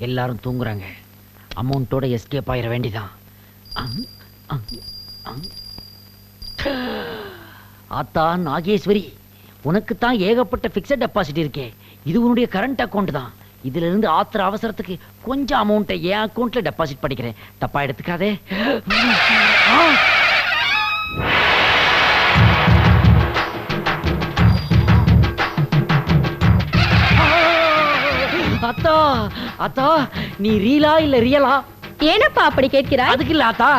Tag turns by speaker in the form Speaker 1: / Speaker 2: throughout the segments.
Speaker 1: எல்லாரும் தூங்குறாங்க. அமௌண்ட்டோட எஸ்கேப் ஆயிட வேண்டிதான். ஆத்தா நாகேஸ்வரி, உனக்கு தான் ஏகப்பட்ட பிக்ஸட் டெபாசிட் இருக்கே. இது உன்னுடைய கரண்ட் அக்கௌண்ட் தான். இதுல இருந்து ஆத்திர அவசரத்துக்கு கொஞ்சம் அமௌண்ட்டை என் அக்கௌண்ட்ல டெபாசிட் பண்ணிக்கிறேன். தப்பா எடுத்துக்காதே. அத்தா அத்தா, நீ ரீலா இல்ல ரியலா?
Speaker 2: ஏனப்பா அப்படி கேட்கிறாய்?
Speaker 1: அதுக்கு இல்ல ஆத்தா,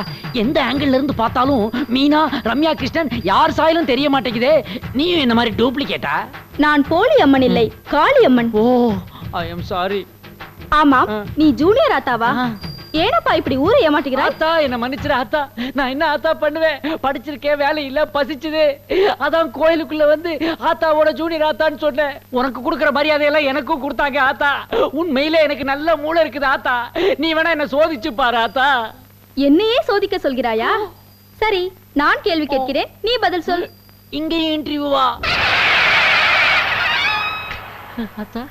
Speaker 1: எந்த ஆங்கிள் இருந்து பார்த்தாலும் மீனா, ரம்யா கிருஷ்ணன் யார் சாயலும் தெரிய மாட்டேங்குதே. நீயும் இந்த மாதிரி டூப்ளிகேட்டா?
Speaker 2: நான் போலி அம்மன் இல்லை, காளி அம்மன்.
Speaker 1: ஓ, ஐ எம் சாரி.
Speaker 2: ஆமாம், நீ ஜூனியர் ஆத்தாவா? ஏனப்பா இப்படி ஊரை ஏமாட்டுகிறாய்?
Speaker 1: ஆத்தா என்ன மன்னிச்சிரு ஆத்தா. நான் என்ன ஆத்தா பண்ணுவேன்? படிச்சிருக்கேன், வேலை இல்ல, பசிச்சுது. அதான் கோயிலுக்குள்ள வந்து ஆத்தாவோட ஜூனியர் ஆத்தான்னு சொன்னேன். உனக்கு கொடுக்குற மரியாதையெல்லாம் எனக்கும் கொடுத்தாங்க ஆத்தா. உண்மையிலே எனக்கு நல்ல மூளை இருக்குது ஆத்தா. நீ வேணா என்ன சோதிச்சு பாரு ஆத்தா.
Speaker 2: என்னையே சோதிக்க சொல்கிறாயா? சரி, நான் கேள்வி கேட்கிறேன், நீ பதில் சொல்.
Speaker 1: இங்கேயும் இன்டர்வியூவா? ஆத்தா,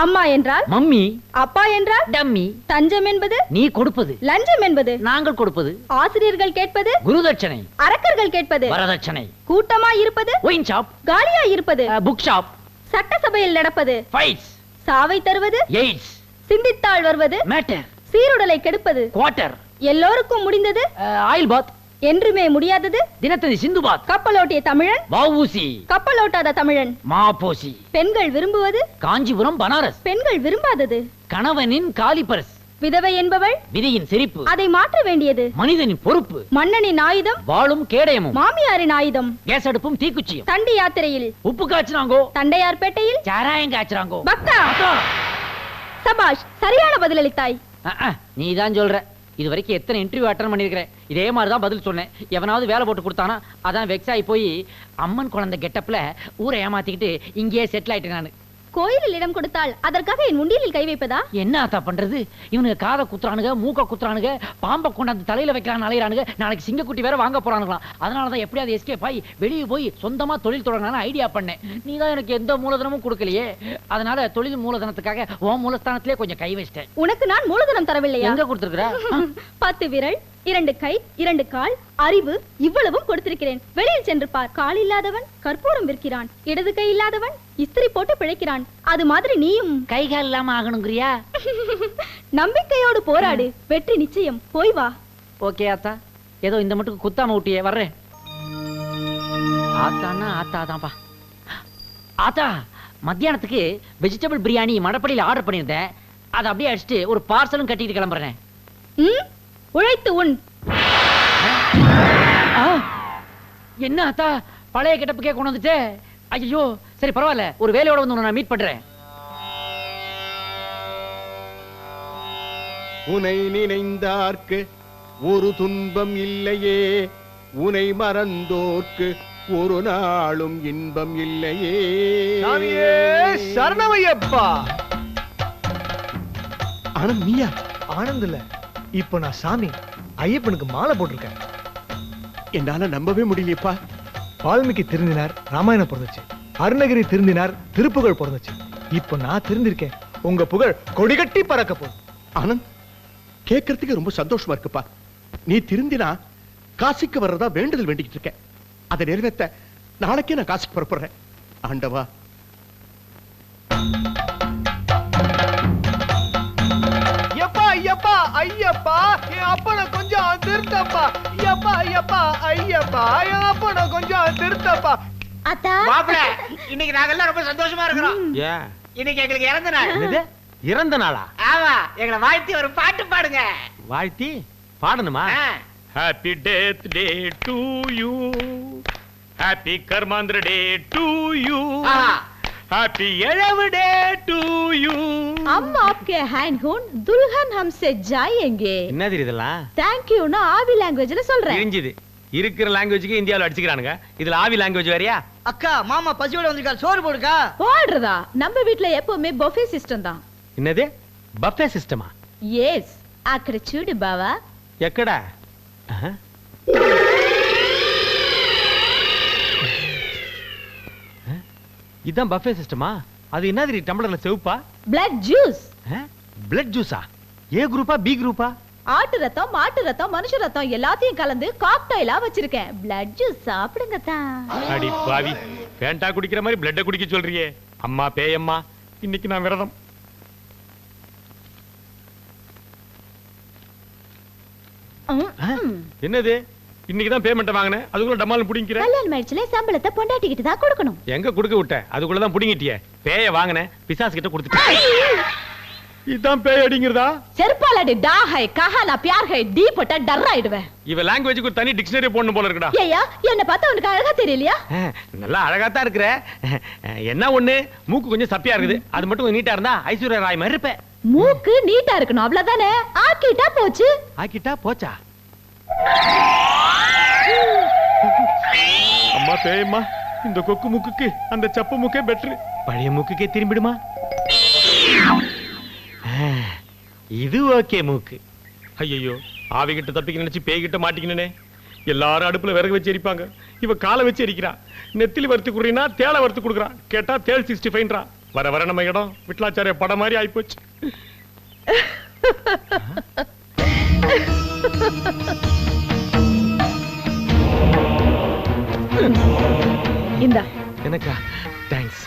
Speaker 2: அம்மா என்றால்
Speaker 1: மம்மி,
Speaker 2: அப்பா என்றால்
Speaker 1: டம்மி.
Speaker 2: தஞ்சம் என்பது
Speaker 1: நீ கொடுப்பது,
Speaker 2: லஞ்சம் என்பது
Speaker 1: நாங்கள் கொடுப்பது.
Speaker 2: ஆசிரியர்கள் கேட்பது
Speaker 1: குருதட்சணை,
Speaker 2: அரக்கர்கள் கேட்பது
Speaker 1: வரதட்சணை.
Speaker 2: கூட்டமா இருப்பது
Speaker 1: ஒயின் ஷாப்,
Speaker 2: காலியா இருப்பது
Speaker 1: புக் ஷாப்.
Speaker 2: சட்டசபையில் நடப்பது
Speaker 1: ஃபைட்ஸ்,
Speaker 2: சாவை தருவது
Speaker 1: எய்ட்ஸ்,
Speaker 2: சிந்தித்தாள் வருவது
Speaker 1: மேட்டர்,
Speaker 2: சீருடலை கெடுப்பது.
Speaker 1: குவார்ட்டர்,
Speaker 2: எல்லோருக்கும் முடிந்தது,
Speaker 1: ஆயில் பாத்,
Speaker 2: என்றுமே முடியாதது.
Speaker 1: தினத்தந்தி சிந்து பாத்,
Speaker 2: கப்பலோட்டிய தமிழன்,
Speaker 1: வஉசி,
Speaker 2: கப்பலோட்டாத தமிழன்.
Speaker 1: மாபோசி.
Speaker 2: பெண்கள் விரும்புவது,
Speaker 1: காஞ்சிபுரம் பனாரஸ்.
Speaker 2: பெண்கள் விரும்பாதது.
Speaker 1: கணவனின் காலிபரஸ்.
Speaker 2: விதவை என்பவள்
Speaker 1: விதியின் சிரிப்பு.
Speaker 2: அதை மாற்ற வேண்டியது
Speaker 1: மனிதனின் பொறுப்பு.
Speaker 2: மன்னனின் ஆயுதம்
Speaker 1: வாளும் கேடயமும்.
Speaker 2: மாமியாரின் ஆயுதம்
Speaker 1: கேஸ் அடுப்பும் தீக்குச்சியும்.
Speaker 2: தண்டி யாத்திரையில்
Speaker 1: உப்பு காய்ச்சினாங்கோ,
Speaker 2: தண்டையார்பேட்டையில்
Speaker 1: சாராயம் காய்ச்சறாங்கோ.
Speaker 2: பக்தா, சபாஷ், சரியான பதிலளித்தாய்.
Speaker 1: நீதான் சொல்ற. இது வரைக்கும் எத்தனை இன்டர்வியூ அட்டெண்ட் பண்ணிருக்கிறேன். இதே மாதிரி தான் பதில் சொன்னேன். எவனாவது வேலை போட்டு கொடுத்தானா அதான் வெக்ஸ் ஆகி போய் அம்மன் குழந்தை கெட்டப்ல ஊரை ஏமாத்திக்கிட்டு இங்கேயே செட்டில் ஆயிட்டேன் நான்.
Speaker 2: கோயிலில் இடம் கொடுத்தால் அதற்காக என் முண்டியில் கை வைப்பதா?
Speaker 1: என்ன ஆத்தா பண்றது? இவனுக்கு காதை குத்துறானுங்க, மூக்க குத்துறானுங்க, பாம்பை கொண்டாந்து தலையில வைக்கிறான் அலையிறானுங்க. நாளைக்கு சிங்கக்குட்டி வேற வாங்க போறானுங்களாம். அதனாலதான் எப்படியாவது எஸ்கேப் ஆகி வெளியே போய் சொந்தமா தொழில் தொடங்கலாம்னு ஐடியா பண்ணேன். நீ தான் எனக்கு எந்த மூலதனமும் கொடுக்கலையே. அதனால தொழில் மூலதனத்துக்காக உன் மூலஸ்தானத்திலே கொஞ்சம் கை வச்சிட்டேன்.
Speaker 2: உனக்கு நான் மூலதனம் தரவில்லையா?
Speaker 1: எங்க கொடுத்திருக்கிற?
Speaker 2: 10 விரல், 2 கை, 2 கால், அறிவு, இவ்வளவும் கொடுத்திருக்கிறேன். வெளியில் சென்று பார். கால் இல்லாதவன் கற்பூரம் விற்கிறான், இடது கை இல்லாதவன் இஸ்திரி போட்டு பிழைக்கிறான். அது மாதிரி நீயும்
Speaker 1: கை கால் இல்லாம ஆகணுங்கிறியா?
Speaker 2: நம்பிக்கையோடு போராடு, வெற்றி நிச்சயம். போய் வா.
Speaker 1: ஓகே ஆத்தா, ஏதோ இந்த மட்டும் குத்தாம விட்டியே, வர்றேன். ஆத்தான்னா ஆத்தா தான்ப்பா. ஆத்தா, மத்தியானத்துக்கு வெஜிடபிள் பிரியாணி மடப்படியில் ஆர்டர் பண்ணியிருந்தேன். அதை அப்படியே அடிச்சுட்டு ஒரு பார்சலும் கட்டிட்டு கிளம்புறேன்.
Speaker 2: உழைத்து உன்.
Speaker 1: என்ன ஆத்தா, பழைய கெட்டப்புக்கே கொண்டு வந்துட்டே? ஐயோ, சரி பரவாயில்ல, ஒரு வேலையோட வந்து நான் மீட் பண்றேன்.
Speaker 3: உனை நினைந்தார்க்கு ஒரு துன்பம் இல்லையே, உனை மறந்தோர்க்கு ஒரு நாளும் இன்பம் இல்லையே.
Speaker 4: சரணமையப்பா.
Speaker 3: ஆனந்த், நீயா?
Speaker 4: ஆனந்த் இல்ல, இப்ப நான் சாமி ஐயப்பனுக்கு மாலை போட்டிருக்கேன்.
Speaker 3: என்னால நம்பவே முடியலையப்பா.
Speaker 4: வால்மீகி திருந்தினார், ராமாயணம் பிறந்துச்சு. அருணகிரி திருந்தினார், திருப்புகழ் பிறந்துச்சு. இப்ப நான் திருந்திருக்கேன், உங்க புகழ் கொடிகட்டி பறக்க போகுது.
Speaker 3: ஆனந்த், கேட்கறதுக்கு ரொம்ப சந்தோஷமா இருக்குப்பா. நீ திருந்தினா காசிக்கு வர்றதா வேண்டுதல் வேண்டிக்கிட்டு இருக்கேன். அதை நிறைவேற்ற நாளைக்கே நான் காசிக்கு புறப்படுறேன். ஆண்டவா.
Speaker 4: ஐயப்பா ஐயப்பா, என் அப்பனை கொஞ்சம் திருத்தப்பா. ஐயப்பா ஐயப்பா ஐயப்பா, என் அப்பனை கொஞ்சம் திருத்தப்பா.
Speaker 2: அத்தா,
Speaker 5: மாப்பிள, இன்னைக்கு நாங்க எல்லாம் ரொம்ப சந்தோஷமா இருக்கிறோம்.
Speaker 6: ஏன்
Speaker 5: இன்னைக்கு எங்களுக்கு இறந்த நாள்.
Speaker 6: இறந்த நாளா?
Speaker 5: ஆமா, எங்களை வாழ்த்தி ஒரு பாட்டு பாடுங்க.
Speaker 6: வாழ்த்தி பாடணுமா?
Speaker 7: Happy death day to you, happy karmandra day to you, happy elev day to you.
Speaker 8: हम आपके हैंड होन दुल्हन हमसे जाएंगे.
Speaker 6: என்ன இதெல்லாம்?
Speaker 8: Thank you ना ஆவி லாங்குவேஜ்ல சொல்றேன்.
Speaker 6: தெரிஞ்சது. இருக்கிற லாங்குவேஜ்க்கு இந்தியாவுல அடிச்சுக்கிறானுங்க. இதுல ஆவி லாங்குவேஜ் வேறயா?
Speaker 5: அக்கா, மாமா பசியோட வந்திருக்காரு, சோறு போடுக்கா.
Speaker 8: போடுறதா? நம்ம வீட்ல எப்பவுமே பஃபே சிஸ்டம் தான்.
Speaker 6: என்னது? பஃபே சிஸ்டமா?
Speaker 8: எஸ், అక్కడ చూడు బావా.
Speaker 6: ఎక్కడ? இதான் பஃபே சிஸ்டமா? அது என்னது டம்ளர்ல செவுப்பா?
Speaker 8: Black juice.
Speaker 6: பிளட் ஜூஸா? ஏ குரூப்பா பி குரூப்பா?
Speaker 8: ஆட்டு ரத்தம், மாட்டு ரத்தம், மனுஷ ரத்தம் எல்லாத்தையும் கலந்து காக்டைலா வச்சிருக்கேன். பிளட் ஜூஸ் சாப்பிடுங்க தான்.
Speaker 7: அடி பாவி, பேண்டா குடிக்கிற மாதிரி பிளட்ட குடிக்க சொல்றியே. அம்மா பேயம்மா, இன்னைக்கு நான் விரதம். என்னது? இன்னைக்கு தான் பேமெண்ட் வாங்கினேன், அதுக்குள்ள டமால் புடிங்கிற.
Speaker 8: கல்யாணம் ஆயிடுச்சுல, சம்பளத்தை பொண்டாட்டிக்கிட்டு தான் கொடுக்கணும்.
Speaker 7: எங்க குடுக்க விட்ட? அதுக்குள்ள தான் புடிங்கிட்டியே. பேய வாங்கினேன், பிசாசு கிட்ட கொடுத்துட்டேன். இதான் பேய் அடிங்கிறதா?
Speaker 8: செருப்பாலடி டா ஹை கஹானா பியார் ஹை டி போட்டா டர் ஆயிடுவேன்.
Speaker 7: இவ லாங்குவேஜுக்கு ஒரு தனி டிக்ஷனரி போடணும் போல இருக்குடா.
Speaker 8: ஏய்யா, என்ன பார்த்தா உனக்கு அழகா தெரியலையா?
Speaker 6: நல்லா அழகா தான் இருக்கிற. என்ன ஒண்ணு, மூக்கு கொஞ்சம் சப்பியா இருக்குது. அது மட்டும் கொஞ்சம் நீட்டா இருந்தா ஐஸ்வர்யா ராய் மாதிரி இருப்ப.
Speaker 8: மூக்கு நீட்டா இருக்கணும், அவ்வளவுதானே. ஆக்கிட்டா போச்சு.
Speaker 6: ஆக்கிட்டா போச்சா?
Speaker 7: அம்மா பேயம்மா, இந்த கொக்கு முக்குக்கு அந்த சப்பு முக்கே பெட்ரு.
Speaker 6: பழைய மூக்குக்கே திரும்பிடுமா? இது ஓகே மூக்கு.
Speaker 7: ஐயோ, ஆவிகிட்ட தப்பிக்க நினைச்சு பேய்கிட்ட மாட்டிக்கினே. எல்லாரும் அடுப்புல விறகு வச்சு எரிப்பாங்க, இவ காலை வச்சு எரிக்கிறா. நெத்திலி வறுத்து குடுறீனா தேளை வறுத்து கொடுக்குறான். கேட்டா தேள் 65ன்றா. வர வர நம்ம இடம் விட்லாச்சாரிய படம் மாதிரி ஆயிப்போச்சு.
Speaker 8: இந்தா.
Speaker 6: எனக்கா? தேங்க்ஸ்.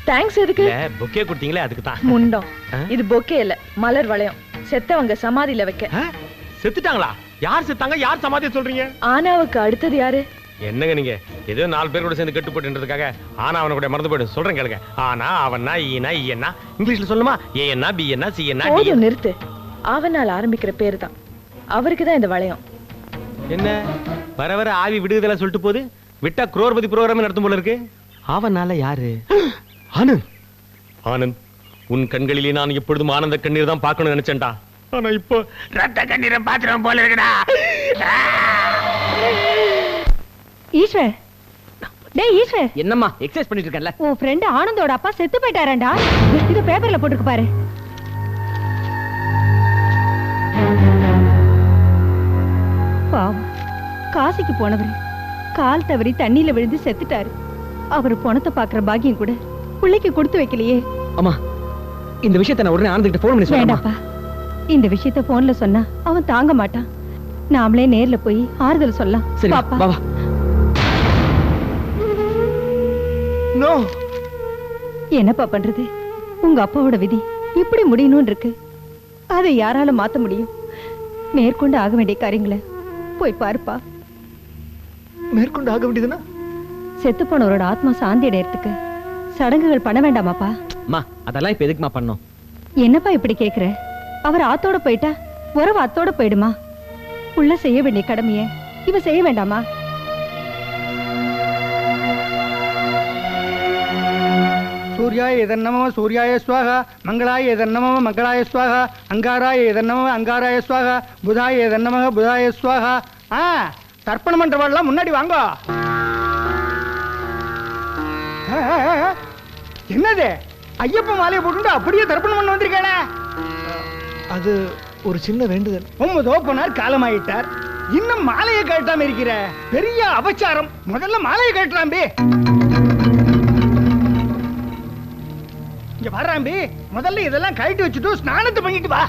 Speaker 8: தேங்க்ஸ் எதுக்கு?
Speaker 6: இல்ல, பொக்கே கொடுத்தீங்களே அதுக்கு தான்.
Speaker 8: முண்டம். இது பொக்கே இல்ல, மலர் வளையம். செத்தவங்க சமாதியில வைக்க.
Speaker 7: செத்துட்டாங்களா? யார் செத்தாங்க? யார் சமாதியை சொல்றீங்க?
Speaker 8: ஆனாவுக்கு அடுத்தது யாரு?
Speaker 7: என்னங்க நீங்க ஏதோ 4 பேர் கூட சேர்ந்து கட்டு போட்டுன்றதுக்காக ஆனா அவன கூட மறந்து போயிடு. சொல்றேன் கேளுங்க. ஆனா அவனா ஈனா ஈனா இங்கிலீஷ்ல சொல்லுமா? ஏன்னா பி என்ன சி என்ன டி.
Speaker 8: போதும் நிறுத்து. அவனால் ஆரம்பிக்கிற பேரு தான். அவருக்கு தான் இந்த வளையம்.
Speaker 6: என்ன வர வர ஆவி விடுதலை சொல்லிட்டு போகுது. விட்டா குரோர்பதி ப்ரோகிராம் நடத்தும் போல இருக்கு. அவனால யாரு?
Speaker 7: ஆனந்த். ஆனந்த், உன் கண்களிலே நான் எப்பொழுதும் ஆனந்த கண்ணீர் தான் பார்க்கணும்னு நினைச்சேன்டா. ஆனா இப்போ ரத்த கண்ணீரை பாத்துறோம் போல இருக்குடா.
Speaker 8: ஈஸ்வர், டேய் ஈஸ்வர்.
Speaker 1: என்னம்மா எக்ஸசைஸ் பண்ணிட்டு இருக்கேன்ல?
Speaker 8: உன் ஃப்ரெண்ட் ஆனந்தோட அப்பா செத்து போயிட்டாரேண்டா. இது பேப்பர்ல போட்டுருக்கு பாரு. பாவம், காசிக்கு போனவர் கால் தவறி தண்ணியில விழுந்து செத்துட்டாரு. அவர் பணத்தை பாக்குற பாக்கியம் கூட பிள்ளைக்கு கொடுத்து வைக்கலையே.
Speaker 1: அம்மா, இந்த விஷயத்தை நான் உடனே ஆனந்துகிட்ட ஃபோன் பண்ணி சொல்றேன்.
Speaker 8: வேண்டாப்பா, இந்த விஷயத்த போன்ல சொன்னா அவன் தாங்க மாட்டான். நாமளே நேர்ல போய் ஆறுதல் சொல்லலாம்.
Speaker 1: சரி
Speaker 8: பாப்பா.
Speaker 1: வா வா.
Speaker 4: நோ.
Speaker 8: என்னப்பா பண்றது? உங்க அப்பாவோட விதி இப்படி முடியணும்னு இருக்கு. அதை யாரால மாத்த முடியும்? மேற்கொண்டு ஆக வேண்டிய காரியங்களை போய் பாருப்பா.
Speaker 4: மேற்கொண்டு ஆக வேண்டியதுன்னா
Speaker 8: செத்து போனவரோட ஆத்மா சாந்தி அடையறதுக்கு சடங்குகள் பண்ண வேண்டாமாப்பா?
Speaker 1: அம்மா, அதெல்லாம் இப்ப எதுக்குமா பண்ணோம்?
Speaker 8: என்னப்பா இப்படி கேக்குற? அவர் ஆத்தோட போயிட்டா உறவு அத்தோட போயிடுமா? உள்ள செய்ய வேண்டிய கடமைய இவ செய்ய வேண்டாமா?
Speaker 5: சூர்யாய எதன்னம சூர்யாய ஸ்வாகா, மங்களாய எதன்னம மங்களாய ஸ்வாகா, அங்காராய எதன்னம அங்காராய ஸ்வாகா, புதாய எதன்னம புதாய ஸ்வாகா. தர்ப்பணம் பண்றவாள்லாம் முன்னாடி வாங்க. என்னது? ஐயப்ப மாலையை போட்டு அப்படியே தர்ப்பணம் பண்ண வந்திருக்காள.
Speaker 4: அது ஒரு சின்ன வேண்டுதல்.
Speaker 5: 9 ஓப்பனார் காலமாயிட்டார், இன்னும் மாலையை கழட்டாம இருக்கிற. பெரிய அபச்சாரம். முதல்ல மாலையை கழட்டாம்பி. இங்க வர்றாம்பி, முதல்ல இதெல்லாம் கழட்டி வச்சுட்டு ஸ்நானத்தை பண்ணிட்டு வா.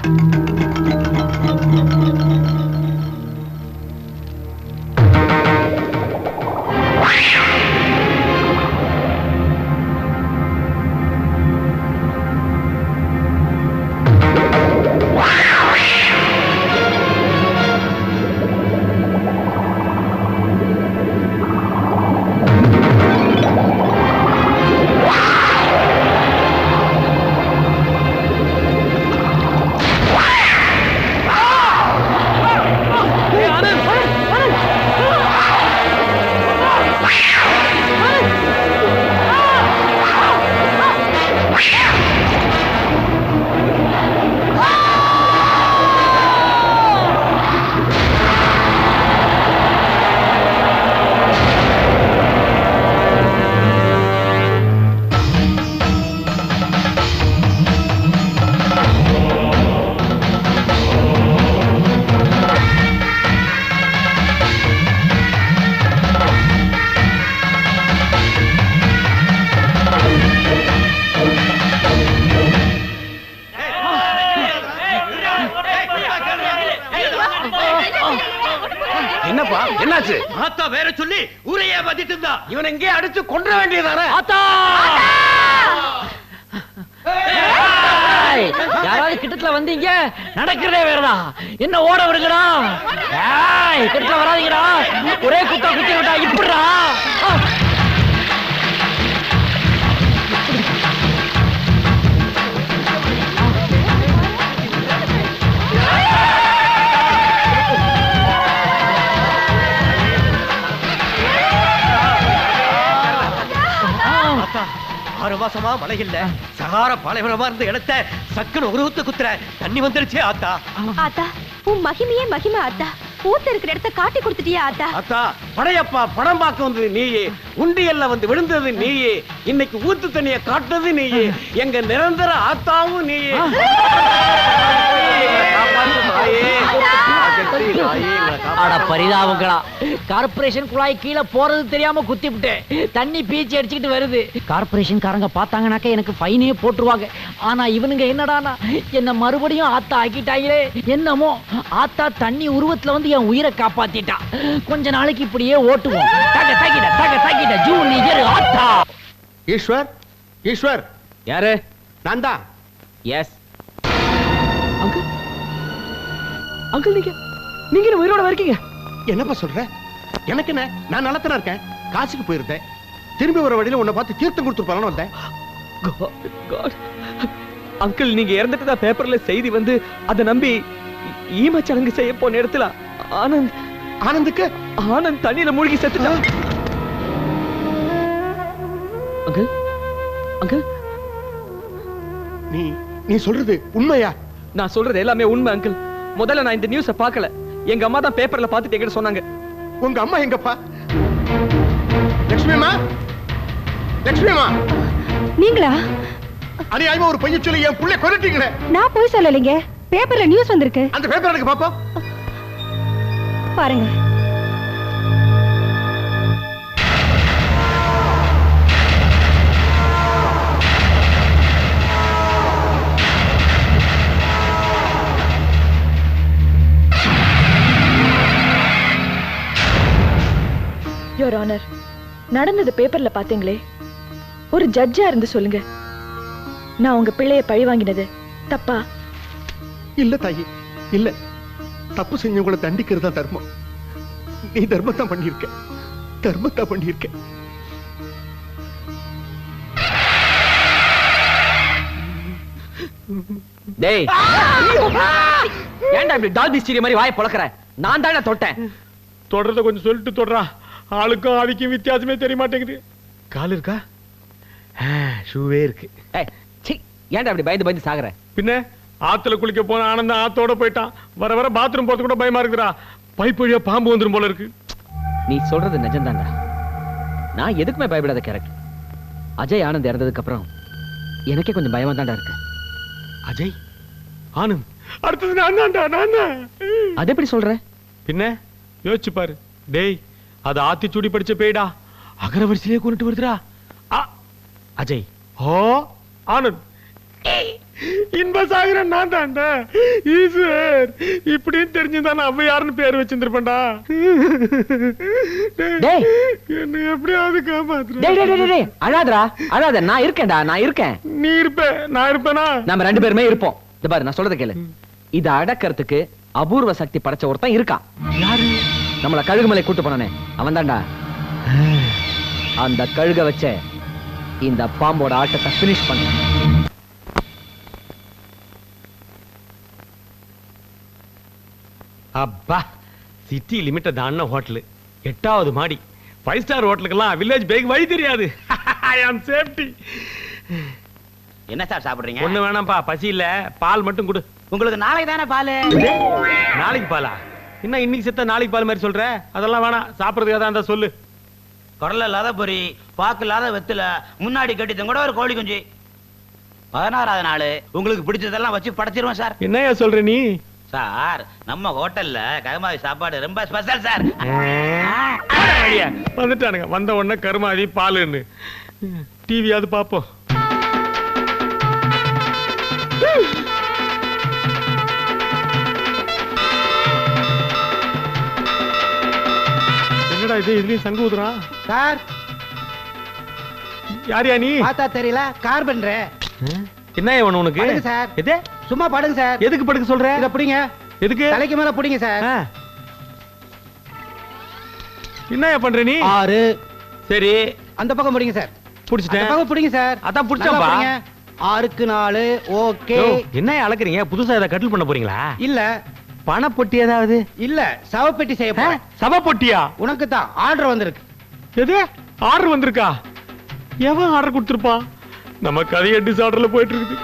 Speaker 9: என்னாச்சு? ஆத்தா வேற சொல்லி ஊரையே பாத்திட்டு இருந்தா. இவன் எங்கே அடிச்சு கொன்ற வேண்டியதானே?
Speaker 1: ஆத்தா! ஏய், யாராவது கிட்டத்துல வந்தீங்க? நடக்கிறதே வேறடா. என்ன ஓட விடுங்கடா. ஏய், கிட்டத்துல வராதீங்கடா. ஒரே குத்தா குத்தி விட்டா இப்படிடா.
Speaker 9: ஆறு மாசமா மழை இல்ல, சகார பாலைவனமா இருந்த இடத்த சக்குன்னு ஒரு ஊத்து குத்துற தண்ணி வந்துருச்சே ஆத்தா.
Speaker 8: ஆத்தா உன் மகிமையே மகிமை ஆத்தா. ஊத்த இருக்கிற இடத்த காட்டி கொடுத்துட்டியா ஆத்தா?
Speaker 9: ஆத்தா படையப்பா படம் பார்க்க வந்தது நீயே, உண்டியல்ல வந்து விழுந்தது நீயே, இன்னைக்கு ஊத்து தண்ணிய காட்டுறது நீயே, எங்க நிரந்தர ஆத்தாவும் நீயே.
Speaker 1: பரிதாபங்களா, கார்பரேஷன் குழாய் கீழே போறது தெரியாம குத்தி விட்டேன். தண்ணி பீச்சி அடிச்சுக்கிட்டு வருது. கார்பரேஷன் காரங்க பார்த்தாங்கனாக்க எனக்கு ஃபைனே போட்டுருவாங்க. ஆனா இவனுங்க என்னடானா என்ன மறுபடியும் ஆத்தா ஆக்கிட்டாங்களே. என்னமோ ஆத்தா தண்ணி உருவத்துல வந்து என் உயிரை காப்பாத்திட்டா. கொஞ்ச நாளைக்கு இப்படியே ஓட்டுவோம். தக தகிட தக தகிட ஜூனியர் ஆத்தா.
Speaker 3: ஈஸ்வர், ஈஸ்வர்.
Speaker 6: யாரு?
Speaker 3: நான் தான்.
Speaker 6: Yes uncle. அங்கிள் நீங்க உயிரோட இருக்கீங்க?
Speaker 3: என்னப்பா சொல்ற? எனக்கு என்ன, நான் நல்லத்தனா இருக்கேன். காசுக்கு போயிருந்தேன். திரும்பி வர வழியில உன்னை பார்த்து தீர்த்தம் கொடுத்துருப்பான்னு வந்தேன்.
Speaker 6: அங்கிள் நீங்க இறந்துட்டு தான் பேப்பர்ல செய்தி வந்து அதை நம்பி ஈமச்சடங்கு செய்ய போன இடத்துல ஆனந்த் தண்ணியில மூழ்கி செத்துட்டான். அங்கிள் அங்கிள்
Speaker 3: நீ சொல்றது உண்மையா?
Speaker 6: நான் சொல்றது எல்லாமே உண்மை அங்கிள். முதல்ல நான் இந்த நியூஸை பார்க்கல. எங்க அம்மா தான் பேப்பர்ல பார்த்துட்டு என்கிட்ட சொன்னாங்க.
Speaker 3: உங்க அம்மா எங்கப்பா? லட்சுமி அம்மா, லட்சுமி அம்மா.
Speaker 8: நீங்களா?
Speaker 3: அநியாயமா ஒரு பையன் சொல்லி என் புள்ளைய கொன்னுட்டீங்களே.
Speaker 8: நான் போய் சொல்லலைங்க. பேப்பர்ல நியூஸ் வந்திருக்கு.
Speaker 3: அந்த பேப்பர் எனக்கு பாப்போம்.
Speaker 8: பாருங்க. யுவர் ஆனர், நடந்தது பேப்பர்ல பாத்தீங்களே. ஒரு ஜட்ஜா இருந்து சொல்லுங்க, நான் உங்க பிள்ளைய பழி வாங்கினது தப்பா?
Speaker 3: இல்ல தாயி, இல்ல. தப்பு செஞ்சவங்களை தண்டிக்கிறது தான் தர்மம். நீ தர்மத்தான் பண்ணியிருக்க, தர்மத்தான் பண்ணியிருக்க.
Speaker 6: டேய், ஏன்டா இப்படி டால்பி ஸ்டீரியோ மாதிரி வாயை பொளக்கற? நான் தானே தொட்டேன்.
Speaker 7: தொடறத கொஞ்சம் சொல்லிட்டு தொடறா. ஆளுக்கும் ஆவிக்கும் வித்தியாசமே தெரிய மாட்டேங்குது.
Speaker 6: கால் இருக்கா? ஷூவே இருக்கு. ஏய் சீ, ஏன்டா இப்படி பயந்து பயந்து சாகுற?
Speaker 7: பின்ன ஆத்துல குளிக்க போன ஆனந்தம் ஆத்தோட போயிட்டான். வர வர பாத்ரூம் போறது கூட பயமா இருக்குடா. பைப் வழியா பாம்பு வந்துரும் போல இருக்கு.
Speaker 6: நீ சொல்றது நிஜம்தான்டா. நான் எதுக்குமே பயப்படாத கேரக்டர். அஜய் ஆனந்த் இறந்ததுக்கு அப்புறம் எனக்கே கொஞ்சம் பயமா தான்டா இருக்கு.
Speaker 7: அஜய் ஆனந்த் அடுத்தது நான் தான்டா. நான் தான்.
Speaker 6: அது எப்படி சொல்ற?
Speaker 7: பின்ன யோசிச்சு பாரு. டேய், அது ஆத்திச்சூடி படிச்ச பேய்டா. அகரவரிசையிலே கொண்டுட்டு வருதுடா. அஜய் ஓ ஆனந்த் இன்ப சாகரன் நான் தான்டா. ஈஸ்வர் இப்படின்னு தெரிஞ்சுதான் அவ யாருன்னு பேர் வச்சிருந்திருப்பேன்டா. என்ன எப்படியாவது காப்பாத்து.
Speaker 6: அழாதடா, அழாத. நான் இருக்கேன்டா, நான் இருக்கேன்.
Speaker 7: நீ இருப்ப, நான் இருப்பேனா?
Speaker 6: நம்ம ரெண்டு பேருமே இருப்போம். இந்த பாரு, நான் சொல்றத கேளு. இத அடக்கிறதுக்கு அபூர்வ சக்தி படைச்ச ஒருத்தன் இருக்கான்.
Speaker 7: யாரு?
Speaker 6: நம்மள கழுகுமலை கூட்டு போனானே, அவன் தான்டா. அந்த கழுக வச்ச இந்த பாம்போட ஆட்டத்தை பினிஷ் பண்ண.
Speaker 7: அப்பா, சிட்டி லிமிட்ட தாண்ட ஹோட்டல், 8வது மாடி. 5 ஸ்டார் ஹோட்டலுக்கெல்லாம் வில்லேஜ் பேக் வழி தெரியாது. ஐ ஆம் சேஃப்டி.
Speaker 10: என்ன சார் சாப்பிடுறீங்க?
Speaker 7: ஒண்ணு வேணாம்ப்பா, பசி இல்ல. பால் மட்டும் கொடு.
Speaker 10: உங்களுக்கு நாளைக்கு தானே பால்.
Speaker 7: நாளைக்கு பாலா? என்ன இன்னைக்கு செத்த நாளைக்கு பால் மாதிரி சொல்ற? அதெல்லாம் வேணாம். சாப்பிடுறதுக்காக தான் இருந்தா சொல்லு.
Speaker 10: குரல் இல்லாத பொரி, பாக்கு இல்லாத வெத்துல, முன்னாடி கட்டித்தம் கூட ஒரு கோழி குஞ்சு. 16வது நாள் உங்களுக்கு பிடிச்சதெல்லாம் வச்சு படைச்சிருவோம் சார்.
Speaker 7: என்னையா சொல்ற நீ?
Speaker 10: சார், நம்ம ஹோட்டல்ல கருமாதி சாப்பாடு ரொம்ப ஸ்பெஷல் சார்.
Speaker 7: வந்துட்டானுங்க. வந்த உடனே கருமாதி பாலுன்னு. டிவியாவது பாப்போம். இது இதுலயும் சங்கு ஊதுறான்.
Speaker 5: சார்
Speaker 7: யாரியா நீ?
Speaker 5: பார்த்தா தெரியல, கார்பெண்டர்.
Speaker 7: என்ன வேணும் உனக்கு?
Speaker 5: படுங்க சார்.
Speaker 7: எது?
Speaker 5: சும்மா படுங்க சார்.
Speaker 7: எதுக்கு படுக்க சொல்ற?
Speaker 5: இத பிடிங்க.
Speaker 7: எதுக்கு?
Speaker 5: தலைக்கு மேல பிடிங்க சார்.
Speaker 7: என்னயா பண்ற நீ?
Speaker 5: 6.
Speaker 7: சரி,
Speaker 5: அந்த பக்கம் பிடிங்க சார்.
Speaker 7: புடிச்சிட்டேன்.
Speaker 5: அந்த பக்கம் பிடிங்க சார்.
Speaker 7: அதான் புடிச்சப்பா.
Speaker 5: 6க்கு 4. ஓகே.
Speaker 7: என்னயா அளக்குறீங்க? புதுசா ஏதாவது கட்டில் பண்ண போறீங்களா?
Speaker 5: இல்ல
Speaker 7: பணப்பொட்டி ஏதாவது?
Speaker 5: இல்ல, சவப்பெட்டி செய்ய போறேன்.
Speaker 7: சபை பொட்டியா?
Speaker 5: உனக்கு தான் ஆர்டர் வந்திருக்கு.
Speaker 7: எது? ஆர்டர் வந்திருக்கா? எவன் ஆர்டர் கொடுத்திருப்பான்? நம்ம கதையை டிசார்டர்ல போயிட்டு இருக்குது.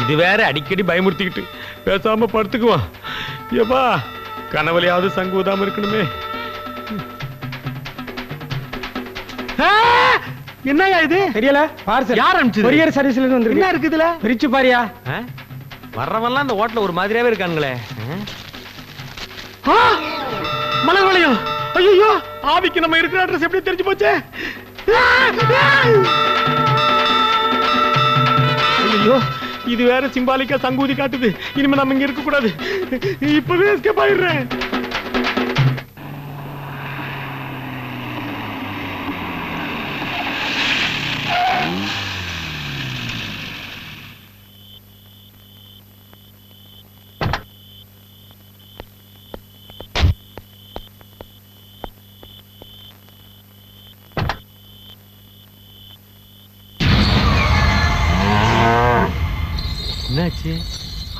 Speaker 7: இது வேற அடிக்கடி பயமுறுத்திக்கிட்டு பேசாம படுத்துக்குவான். ஏப்பா, கனவுலையாவது சங்கு ஊதாம இருக்கணுமே. என்னயா இது?
Speaker 5: தெரியல. பார்சல்
Speaker 7: யார் அனுப்பிச்சது?
Speaker 5: கொரியர் சர்வீஸ்ல இருந்து வந்திருக்கு.
Speaker 7: என்ன இருக்குதுல?
Speaker 5: பிரிச்சு பாரியா.
Speaker 7: வர்றவன்லாம் அந்த ஹோட்டல்ல ஒரு மாதிரியாவே இருக்கானுங்களே. மலர் வளையம். ஐயோ, ஆவிக்கு நம்ம இருக்கிற அட்ரஸ் எப்படி தெரிஞ்சு போச்சே? ஐயோ, இது வேற சிம்பாலிக்கா சங்கூதி காட்டுது. இனிமே நம்ம இங்க இருக்க கூடாது. இப்பவே எஸ்கேப் ஆயிடுறேன். என்னாச்சு?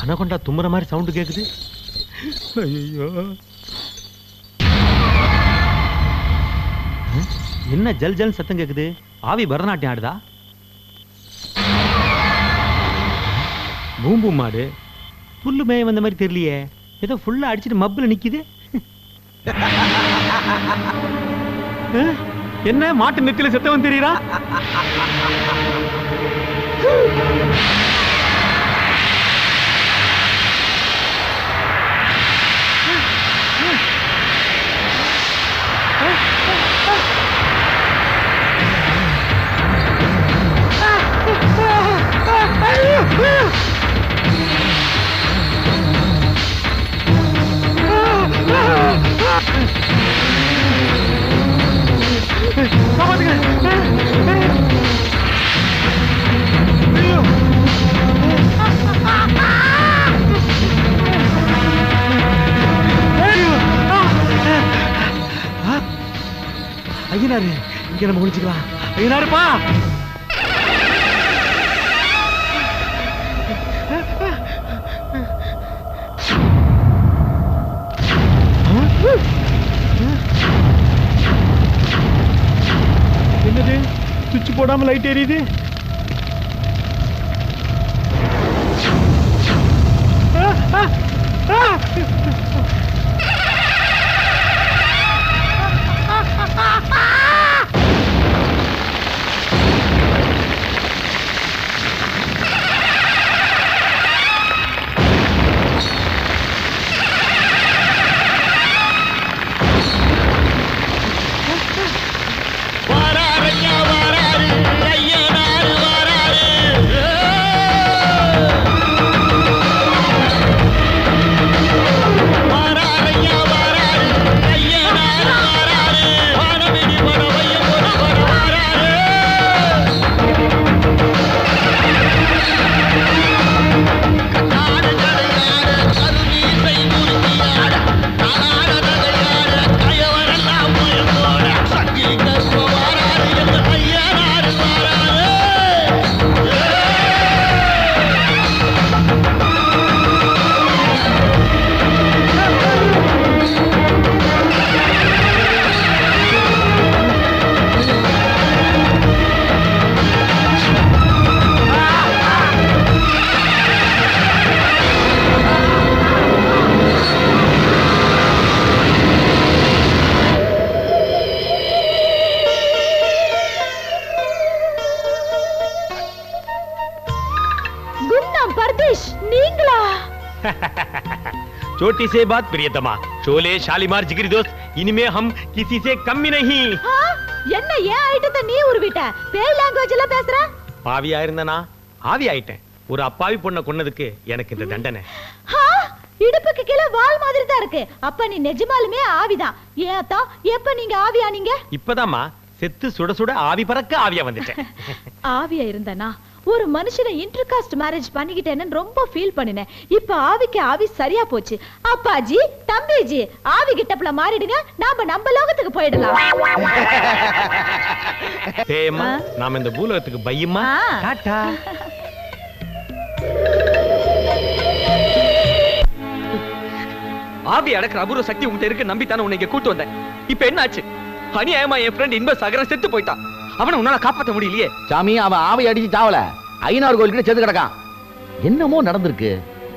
Speaker 7: அனகொண்டா தும்முற மாதிரி சவுண்ட் கேக்குது. ஐயோ, என்ன ஜல் ஜல் சத்தம் கேக்குது? ஆவி பரதநாட்டியம் ஆடுதா? பூம்பு மாடு புல்லு மேய வந்த மாதிரி தெரியலையே. ஏதோ ஃபுல்லா அடிச்சிட்டு மப்புல நிக்குது. என்ன மாட்டு நெத்தில செத்தவன் தெரியுறா? ஐயனாரு, இங்க நம்ம முடிச்சுக்கலாம். ஐயனாருப்பா, என்னது? சுவிட்ச் போடாம லைட் எரியுது. छोटी से बात प्रियतमा, शोले शालीमार जिगरी दोस्त, इनमें हम किसी से कम ही नहीं.
Speaker 2: என்ன ஏன் ஐட்டத்தை நீ உருவிட்ட? பேய் லாங்குவேஜ்ல பேசுற?
Speaker 7: பாவியா இருந்தனா ஆவி ஆயிட்டேன். ஒரு அப்பாவி பொண்ண கொன்னதுக்கு எனக்கு இந்த தண்டனை.
Speaker 11: இடுப்புக்கு கீழே வால் மாதிரி தான் இருக்கு. அப்ப நீ நிஜமாலுமே ஆவிதான். ஏத்தா எப்ப நீங்க ஆவியானீங்க?
Speaker 7: இப்பதாம்மா செத்து சுட சுட ஆவி பறக்க ஆவியா வந்துட்டேன்.
Speaker 11: ஆவியா இருந்தனா ஒரு மனுஷனை இன்டர்காஸ்ட் மேரேஜ் பண்ணிக்கிட்டேன்னு ரொம்ப ஃபீல் பண்ணினேன். இப்ப ஆவிக்கு ஆவி சரியா போச்சு. அப்பாஜி தம்பிஜி ஆவி கிட்டப்ல மாறிடுங்க, நம்ம லோகத்துக்கு போயிடலாம்.
Speaker 7: ஏம்மா நாம இந்த பூலோகத்துக்கு பையம்மா. டாடா.
Speaker 6: ஆவி அடக்கிற அபூர்வ சக்தி உங்ககிட்ட இருக்கு நம்பித்தானே உன்னை இங்க கூட்டு வந்தேன். இப்ப என்ன ஆச்சு? அநியாயமா என் ஃப்ரெண்ட் இன்ப சாகரன் செத்து போயிட்டான். அவனை உன்னால காப்பாற்ற முடியலையே.
Speaker 12: சாமி அவன் ஆவி அடிச்சு சாவல, ஐநாறு கோயில் கிட்ட செத்து கிடக்கான். என்னமோ நடந்திருக்கு.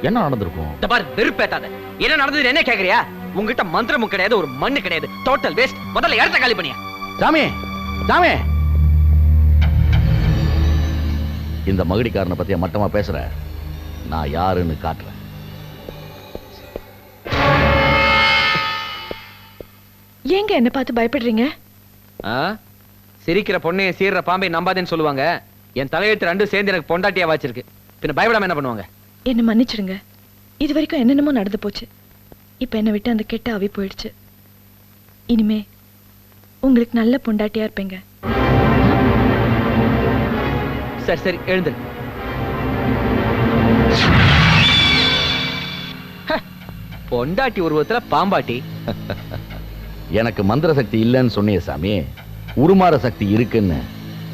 Speaker 12: என்ன நடந்திருக்கும்?
Speaker 6: இந்த பாரு வெறுப்பேத்தாத. என்ன நடந்தது என்ன கேக்குறியா? உங்ககிட்ட மந்திரமும் கிடையாது, ஒரு மண்ணு கிடையாது. Total waste. முதல்ல இடத்த காலி பண்ணியா.
Speaker 12: சாமி சாமி, இந்த மகுடிக்காரனை பத்திய மட்டமா பேசுற. நான் யாருன்னு காட்டுறேன்.
Speaker 8: ஏங்க என்ன பார்த்து பயப்படுறீங்க?
Speaker 6: சிரிக்கிற பொண்ணையை சீர்ற பாம்பை நம்பாதேன்னு சொல்லுவாங்க. என் தலையெழுத்து ரெண்டும் சேர்ந்து எனக்கு பொண்டாட்டியா வாச்சிருக்கு. பின்ன பயப்படாம என்ன பண்ணுவாங்க?
Speaker 8: என்ன மன்னிச்சிடுங்க. இது வரைக்கும் என்னென்னமோ நடந்து போச்சு. இப்ப என்ன விட்டு அந்த கெட்ட ஆவி போயிடுச்சு. இனிமே உங்களுக்கு நல்ல பொண்டாட்டியா இருப்பீங்க.
Speaker 6: சரி சரி எழுந்து. பொண்டாட்டி உருவத்துல பாம்பாட்டி.
Speaker 12: எனக்கு மந்திர சக்தி இல்லைன்னு சொன்னிய சாமி, உருமாற சக்தி இருக்குன்னு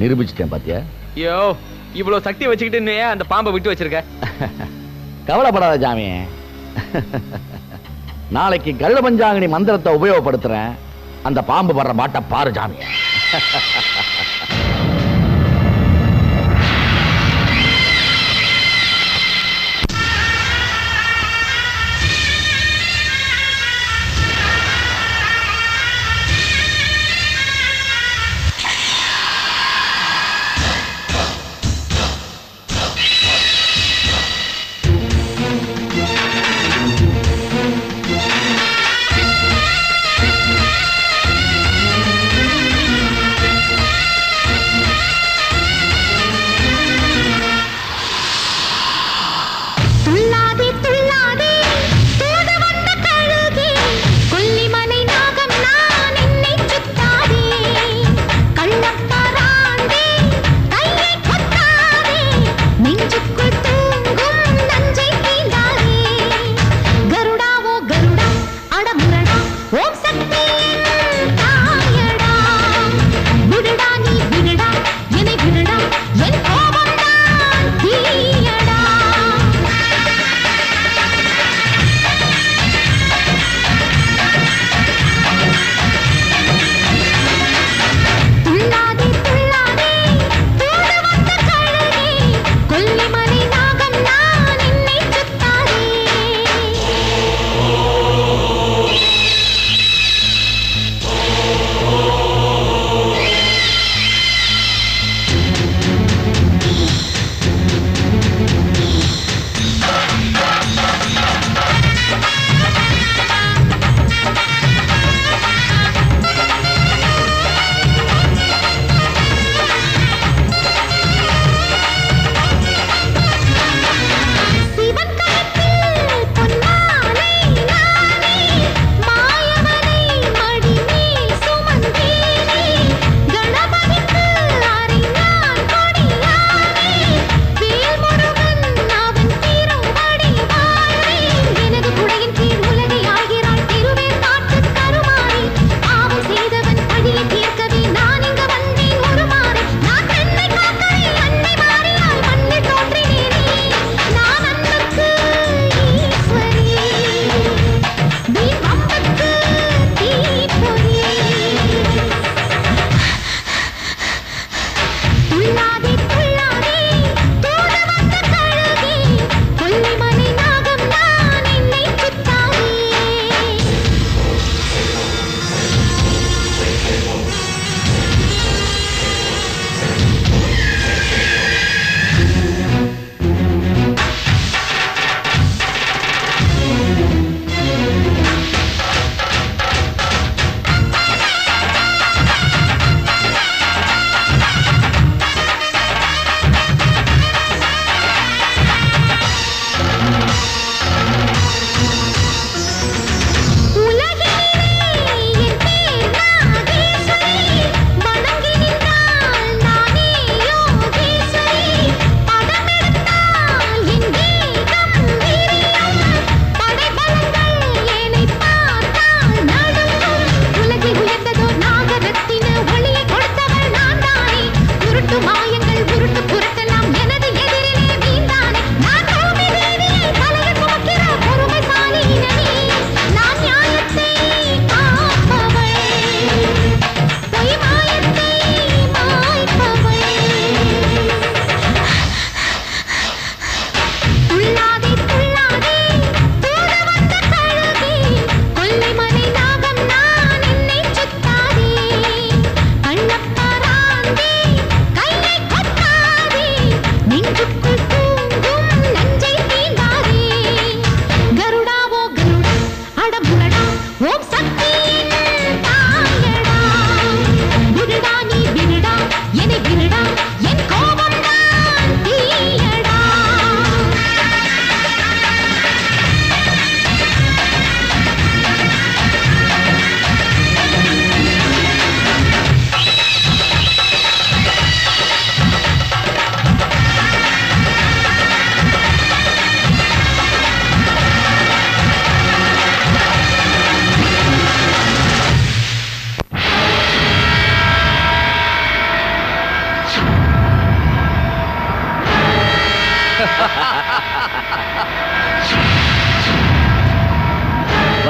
Speaker 12: நிரூபிச்சிட்டேன் பாத்தியா?
Speaker 6: ஐயோ, இவ்வளவு சக்தி வச்சுக்கிட்டு அந்த பாம்பை விட்டு வச்சிருக்க.
Speaker 12: கவலைப்படாத சாமி, நாளைக்கு கள்ள பஞ்சாங்கனி மந்திரத்தை உபயோகப்படுத்துறேன். அந்த பாம்பு வர்ற பாட்டை பாரு சாமி.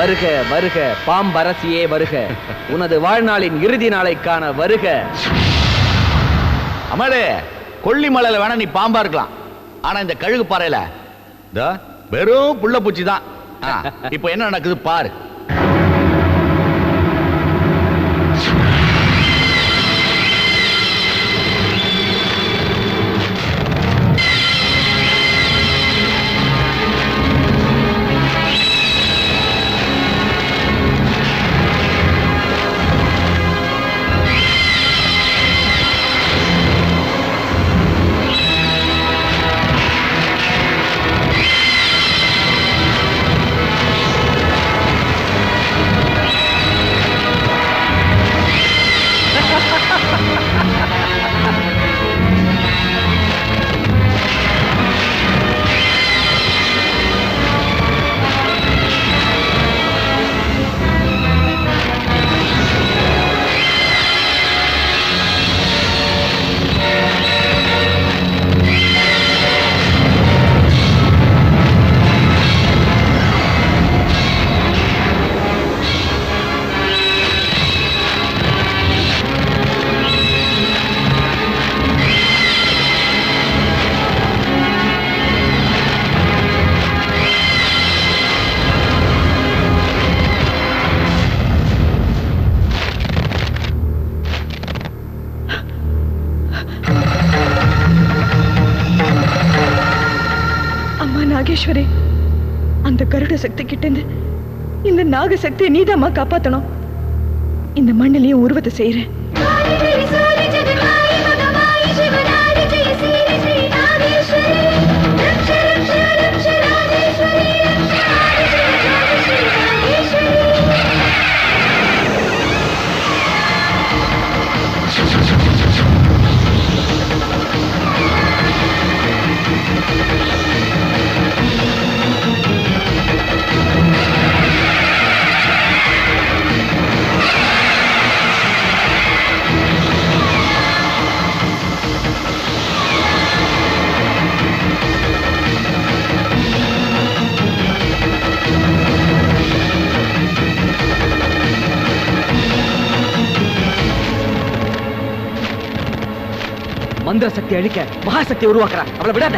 Speaker 6: வருக வருக பாம்பரசியே வருக, உனது வாழ்நாளின் இறுதி நாளைக்கான வருக.
Speaker 12: அம்மாடே, கொல்லிமலையில வேணா நீ பாம்பா இருக்கலாம், ஆனா இந்த கழுகு பாறையில வெறும் புள்ள பூச்சி தான். இப்போ என்ன நடக்குது பாரு.
Speaker 8: நாகேஸ்வரி, அந்த கருட சக்தி கிட்ட இந்த நாக சக்தியை நீதாம்மா காப்பாத்தணும். இந்த மண்ணிலையும் உருவத்தை செய்யறேன்.
Speaker 6: மந்திர சக்தி அழிக்க மகாசக்தி உருவாக்குறா, அவளை விடாத.